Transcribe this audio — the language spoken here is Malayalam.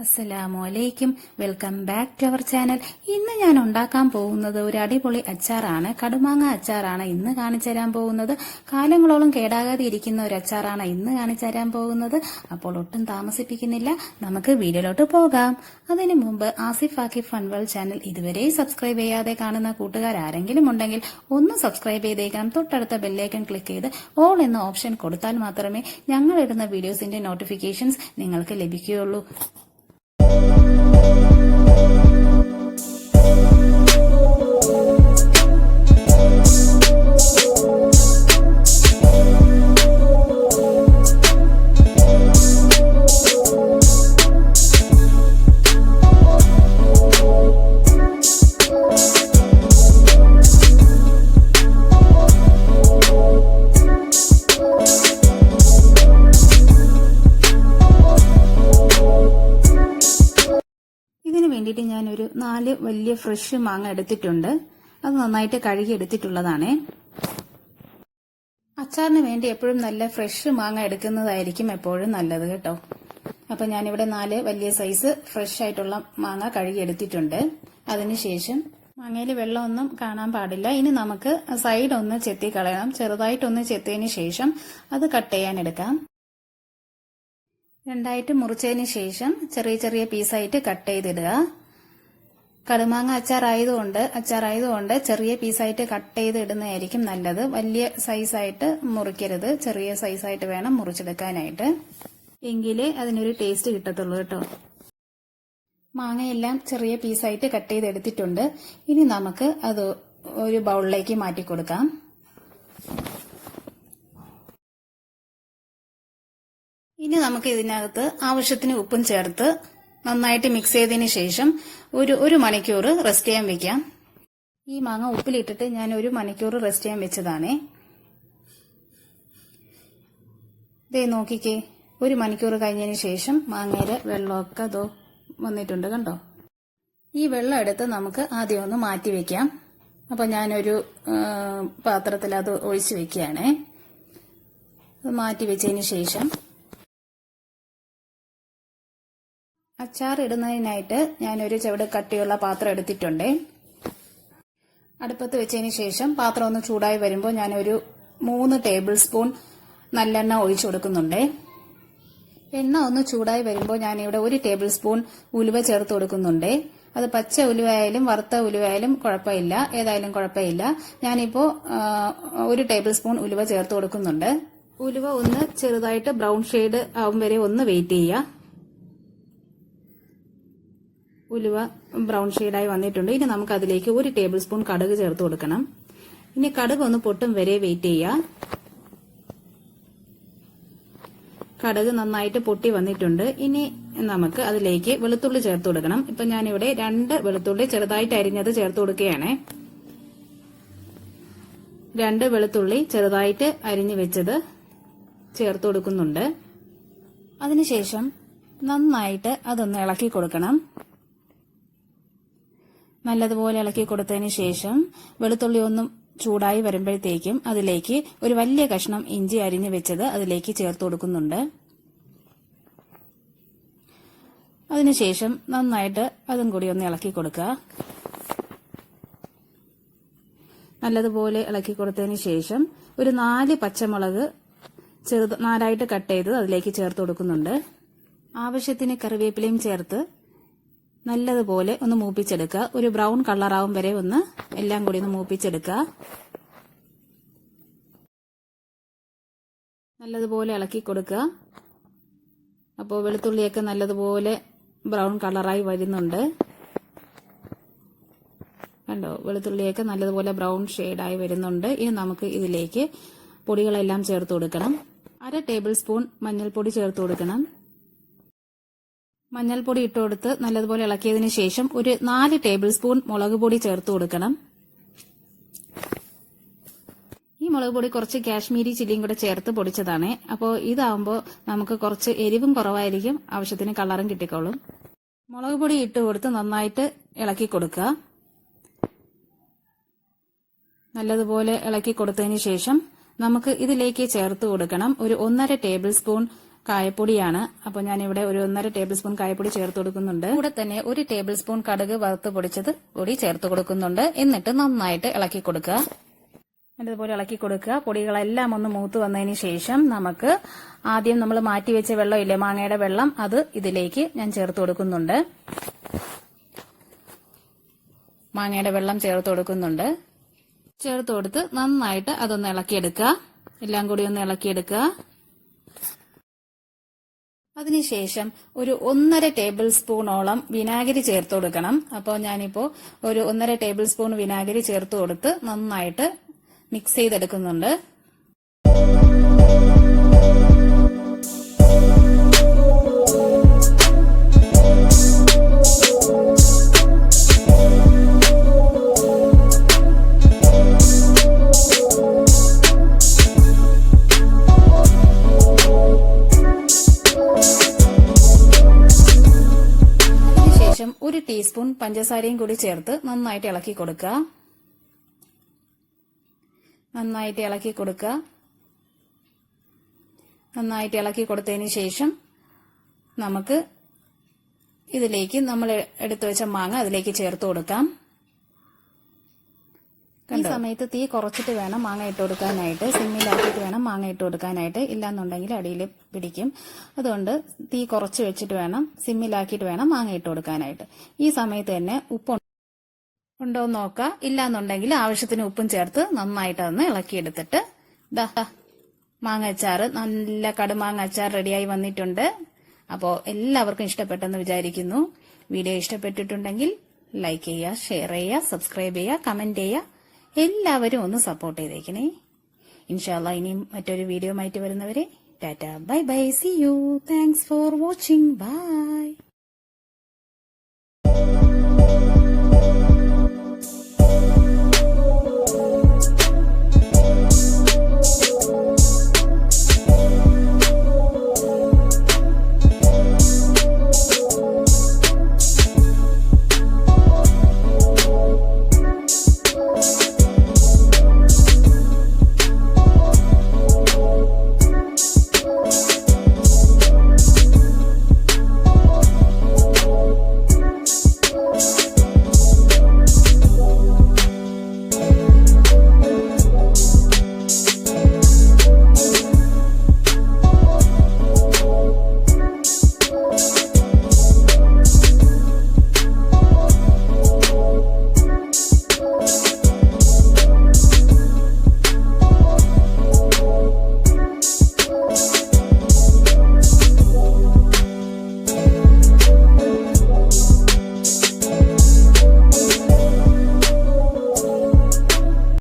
അസ്സലാമലൈക്കും. Welcome back to our channel. ഇന്ന് ഞാൻ ഉണ്ടാക്കാൻ പോകുന്നത് ഒരു അടിപൊളി അച്ചാറാണ്. കടുമാങ്ങ അച്ചാറാണ് ഇന്ന് കാണിച്ചു തരാൻ പോകുന്നത്. കാലങ്ങളോളം കേടാകാതെ ഇരിക്കുന്ന ഒരു അച്ചാറാണ് ഇന്ന് കാണിച്ചു തരാൻ പോകുന്നത്. അപ്പോൾ ഒട്ടും താമസിപ്പിക്കുന്നില്ല, നമുക്ക് വീഡിയോയിലോട്ട് പോകാം. അതിനു മുമ്പ് ആസിഫ് ആക്കിഫ് ഫൺവൽ ചാനൽ ഇതുവരെ സബ്സ്ക്രൈബ് ചെയ്യാതെ കാണുന്ന കൂട്ടുകാരാരെങ്കിലും ഉണ്ടെങ്കിൽ ഒന്ന് സബ്സ്ക്രൈബ് ചെയ്തേക്കാം. തൊട്ടടുത്ത ബെല്ലൈക്കൺ ക്ലിക്ക് ചെയ്ത് ഓൾ എന്ന ഓപ്ഷൻ കൊടുത്താൽ മാത്രമേ ഞങ്ങൾ ഇടുന്ന വീഡിയോസിന്റെ നോട്ടിഫിക്കേഷൻസ് നിങ്ങൾക്ക് ലഭിക്കുകയുള്ളൂ. ഇതിനു വേണ്ടിയിട്ട് ഞാനൊരു 4 വലിയ ഫ്രഷ് മാങ്ങ എടുത്തിട്ടുണ്ട്. അത് നന്നായിട്ട് കഴുകി എടുത്തിട്ടുള്ളതാണ്. അച്ചാറിന് വേണ്ടി എപ്പോഴും നല്ല ഫ്രഷ് മാങ്ങ എടുക്കുന്നതായിരിക്കും എപ്പോഴും നല്ലത് കേട്ടോ. അപ്പൊ ഞാനിവിടെ 4 വലിയ സൈസ് ഫ്രഷ് ആയിട്ടുള്ള മാങ്ങ കഴുകി എടുത്തിട്ടുണ്ട്. അതിനുശേഷം മാങ്ങയിൽ വെള്ളമൊന്നും കാണാൻ പാടില്ല. ഇനി നമുക്ക് സൈഡ് ഒന്ന് ചെത്തി കളയണം. ചെറുതായിട്ടൊന്ന് ചെത്തിയതിന് ശേഷം അത് കട്ട് ചെയ്യാൻ എടുക്കാം. രണ്ടായിട്ട് മുറിച്ചതിന് ശേഷം ചെറിയ ചെറിയ പീസായിട്ട് കട്ട് ചെയ്തിടുക. കടുമാങ്ങ അച്ചാറായതുകൊണ്ട് ചെറിയ പീസായിട്ട് കട്ട് ചെയ്ത് ഇടുന്നതായിരിക്കും നല്ലത്. വലിയ സൈസായിട്ട് മുറിക്കരുത്, ചെറിയ സൈസായിട്ട് വേണം മുറിച്ചെടുക്കാനായിട്ട്. എങ്കിലേ അതിനൊരു ടേസ്റ്റ് കിട്ടത്തുള്ളൂ കേട്ടോ. മാങ്ങയെല്ലാം ചെറിയ പീസായിട്ട് കട്ട് ചെയ്തെടുത്തിട്ടുണ്ട്. ഇനി നമുക്ക് അത് ഒരു ബൗളിലേക്ക് മാറ്റി കൊടുക്കാം. ഇനി നമുക്ക് ഇതിനകത്ത് ആവശ്യത്തിന് ഉപ്പും ചേർത്ത് നന്നായിട്ട് മിക്സ് ചെയ്തതിന് ശേഷം ഒരു മണിക്കൂർ റെസ്റ്റ് ചെയ്യാൻ വെക്കാം. ഈ മാങ്ങ ഉപ്പിലിട്ടിട്ട് ഞാൻ 1 മണിക്കൂർ റെസ്റ്റ് ചെയ്യാൻ വെച്ചതാണേ. ദേ നോക്കിക്കേ, 1 മണിക്കൂർ കഴിഞ്ഞതിന് ശേഷം മാങ്ങയുടെ വെള്ളമൊക്കെ അതോ വന്നിട്ടുണ്ട് കണ്ടോ. ഈ വെള്ളം എടുത്ത് നമുക്ക് ആദ്യം ഒന്ന് മാറ്റി വെക്കാം. അപ്പൊ ഞാനൊരു പാത്രത്തിൽ അത് ഒഴിച്ചു വെക്കുകയാണേ. മാറ്റി വെച്ചതിന് ശേഷം അച്ചാർ ഇടുന്നതിനായിട്ട് ഞാനൊരു ചുവട് കട്ടിയുള്ള പാത്രം എടുത്തിട്ടുണ്ട്. അടുപ്പത്ത് വെച്ചതിന് ശേഷം പാത്രം ഒന്ന് ചൂടായി വരുമ്പോൾ ഞാനൊരു 3 ടേബിൾ സ്പൂൺ നല്ലെണ്ണ ഒഴിച്ചു കൊടുക്കുന്നുണ്ട്. എണ്ണ ഒന്ന് ചൂടായി വരുമ്പോൾ ഞാനിവിടെ 1 ടേബിൾ സ്പൂൺ ഉലുവ ചേർത്ത് കൊടുക്കുന്നുണ്ട്. അത് പച്ച ഉലുവയായാലും വറുത്ത ഉലുവയായാലും കുഴപ്പമില്ല, ഏതായാലും കുഴപ്പമില്ല. ഞാനിപ്പോ 1 ടേബിൾ സ്പൂൺ ഉലുവ ചേർത്ത് കൊടുക്കുന്നുണ്ട്. ഉലുവ ഒന്ന് ചെറുതായിട്ട് ബ്രൗൺ ഷെയ്ഡ് ആവും വരെ ഒന്ന് വെയിറ്റ് ചെയ്യുക. ഉലുവ ബ്രൗൺ ഷെയ്ഡായി വന്നിട്ടുണ്ട്. ഇനി നമുക്ക് അതിലേക്ക് 1 ടേബിൾ സ്പൂൺ കടുക് ചേർത്ത് കൊടുക്കണം. ഇനി കടുക് ഒന്ന് പൊട്ടും വരെ വെയിറ്റ് ചെയ്യുക. കടുക് നന്നായിട്ട് പൊട്ടി വന്നിട്ടുണ്ട്. ഇനി നമുക്ക് അതിലേക്ക് വെളുത്തുള്ളി ചേർത്ത് കൊടുക്കണം. ഇപ്പൊ ഞാനിവിടെ 2 വെളുത്തുള്ളി ചെറുതായിട്ട് അരിഞ്ഞത് ചേർത്ത് കൊടുക്കുകയാണ്. 2 വെളുത്തുള്ളി ചെറുതായിട്ട് അരിഞ്ഞു വെച്ചത് ചേർത്ത് കൊടുക്കുന്നുണ്ട്. അതിനുശേഷം നന്നായിട്ട് അതൊന്ന് ഇളക്കി കൊടുക്കണം. നല്ലതുപോലെ ഇളക്കി കൊടുത്തതിന് ശേഷം വെളുത്തുള്ളി ഒന്നും ചൂടായി വരുമ്പോഴത്തേക്കും അതിലേക്ക് ഒരു വലിയ കഷ്ണം ഇഞ്ചി അരിഞ്ഞു വെച്ചത് അതിലേക്ക് ചേർത്ത് കൊടുക്കുന്നുണ്ട്. അതിനുശേഷം നന്നായിട്ട് അതും കൂടി ഒന്ന് ഇളക്കി കൊടുക്കുക. നല്ലതുപോലെ ഇളക്കി കൊടുത്തതിന് ശേഷം ഒരു 4 പച്ചമുളക് നാലായിട്ട് കട്ട് ചെയ്ത് അതിലേക്ക് ചേർത്ത് കൊടുക്കുന്നുണ്ട്. ആവശ്യത്തിന് കറിവേപ്പിലയും ചേർത്ത് നല്ലതുപോലെ ഒന്ന് മൂപ്പിച്ചെടുക്കുക. ഒരു ബ്രൗൺ കളറാവും വരെ ഒന്ന് എല്ലാം കൂടി ഒന്ന് മൂപ്പിച്ചെടുക്കുക. നല്ലതുപോലെ ഇളക്കി കൊടുക്കുക. അപ്പോൾ വെളുത്തുള്ളിയൊക്കെ നല്ലതുപോലെ ബ്രൗൺ കളറായി വരുന്നുണ്ട് കണ്ടോ. വെളുത്തുള്ളിയൊക്കെ നല്ലതുപോലെ ബ്രൗൺ ഷെയ്ഡായി വരുന്നുണ്ട്. ഇനി നമുക്ക് ഇതിലേക്ക് പൊടികളെല്ലാം ചേർത്ത് കൊടുക്കണം. 1/2 ടേബിൾ സ്പൂൺ മഞ്ഞൾപ്പൊടി ചേർത്ത് കൊടുക്കണം. മഞ്ഞൾപ്പൊടി ഇട്ട് കൊടുത്ത് നല്ലതുപോലെ ഇളക്കിയതിനു ശേഷം ഒരു 4 ടേബിൾ സ്പൂൺ മുളക് പൊടി ചേർത്ത് കൊടുക്കണം. ഈ മുളക് പൊടി കുറച്ച് കാശ്മീരി ചില്ലിയും കൂടെ ചേർത്ത് പൊടിച്ചതാണ്. അപ്പോൾ ഇതാവുമ്പോൾ നമുക്ക് കുറച്ച് എരിവും കുറവായിരിക്കും, ആവശ്യത്തിന് കളറും കിട്ടിക്കോളും. മുളക് പൊടി ഇട്ട് കൊടുത്ത് നന്നായിട്ട് ഇളക്കി കൊടുക്കുക. നല്ലതുപോലെ ഇളക്കി കൊടുത്തതിന് ശേഷം നമുക്ക് ഇതിലേക്ക് ചേർത്ത് കൊടുക്കണം ഒരു 1.5 ടേബിൾ സ്പൂൺ കായപ്പൊടിയാണ്. അപ്പോൾ ഞാനിവിടെ ഒരു 1.5 ടേബിൾ സ്പൂൺ കായപ്പൊടി ചേർത്ത് കൊടുക്കുന്നുണ്ട്. കൂടെ തന്നെ 1 ടേബിൾ സ്പൂൺ കടുക് വറുത്ത് പൊടിച്ചത് കൂടി ചേർത്ത് കൊടുക്കുന്നുണ്ട്. എന്നിട്ട് നന്നായിട്ട് ഇളക്കി കൊടുക്കുക. അതുപോലെ ഇളക്കി കൊടുക്കുക. പൊടികളെല്ലാം ഒന്ന് മൂത്ത് വന്നതിന് ശേഷം നമുക്ക് ആദ്യം നമ്മൾ മാറ്റിവെച്ച വെള്ളമില്ലേ, മാങ്ങയുടെ വെള്ളം, അത് ഇതിലേക്ക് ഞാൻ ചേർത്ത് കൊടുക്കുന്നുണ്ട്. മാങ്ങയുടെ വെള്ളം ചേർത്ത് കൊടുക്കുന്നുണ്ട്. ചേർത്ത് കൊടുത്ത് നന്നായിട്ട് അതൊന്ന് ഇളക്കിയെടുക്കുക. എല്ലാം കൂടി ഒന്ന് ഇളക്കിയെടുക്കുക. അതിനുശേഷം ഒരു 1.5 ടേബിൾ സ്പൂണോളം വിനാഗിരി ചേർത്ത് കൊടുക്കണം. അപ്പോൾ ഞാനിപ്പോ ഒരു 1.5 ടേബിൾ സ്പൂൺ വിനാഗിരി ചേർത്ത് കൊടുത്ത് നന്നായിട്ട് മിക്സ് ചെയ്തെടുക്കുന്നുണ്ട്. ഒരു ടീസ്പൂൺ പഞ്ചസാരയും കൂടി ചേർത്ത് നന്നായിട്ട് ഇളക്കി കൊടുക്കുക. നന്നായിട്ട് ഇളക്കി കൊടുത്തതിന് ശേഷം നമുക്ക് ഇതിലേക്ക് നമ്മൾ എടുത്തു വെച്ച മാങ്ങ അതിലേക്ക് ചേർത്ത് കൊടുക്കാം. ഈ സമയത്ത് തീ കുറച്ചിട്ട് വേണം മാങ്ങ ഇട്ട് കൊടുക്കാനായിട്ട്. സിമ്മിലാക്കിയിട്ട് വേണം മാങ്ങ ഇട്ട് കൊടുക്കാനായിട്ട്. ഇല്ലാന്നുണ്ടെങ്കിൽ അടിയിൽ പിടിക്കും. അതുകൊണ്ട് തീ കുറച്ച് വെച്ചിട്ട് വേണം, സിമ്മിലാക്കിയിട്ട് വേണം മാങ്ങ ഇട്ട് കൊടുക്കാനായിട്ട്. ഈ സമയത്ത് തന്നെ ഉപ്പ് ഉണ്ടോ എന്ന് നോക്കുക. ഇല്ലാന്നുണ്ടെങ്കിൽ ആവശ്യത്തിന് ഉപ്പും ചേർത്ത് നന്നായിട്ട് അതൊന്ന് ഇളക്കിയെടുത്തിട്ട് മാങ്ങ അച്ചാർ, നല്ല കടുമാങ്ങ അച്ചാർ റെഡിയായി വന്നിട്ടുണ്ട്. അപ്പോൾ എല്ലാവർക്കും ഇഷ്ടപ്പെട്ടെന്ന് വിചാരിക്കുന്നു. വീഡിയോ ഇഷ്ടപ്പെട്ടിട്ടുണ്ടെങ്കിൽ ലൈക്ക് ചെയ്യുക, ഷെയർ ചെയ്യുക, സബ്സ്ക്രൈബ് ചെയ്യുക, കമന്റ് ചെയ്യുക. എല്ലാവരും ഒന്ന് സപ്പോർട്ട് ചെയ്തേക്കണേ. ഇൻഷാല്ലാ ഇനിയും മറ്റൊരു വീഡിയോ ആയിട്ട് വരുന്നവരെ tata, bye bye, see you, thanks for watching, by.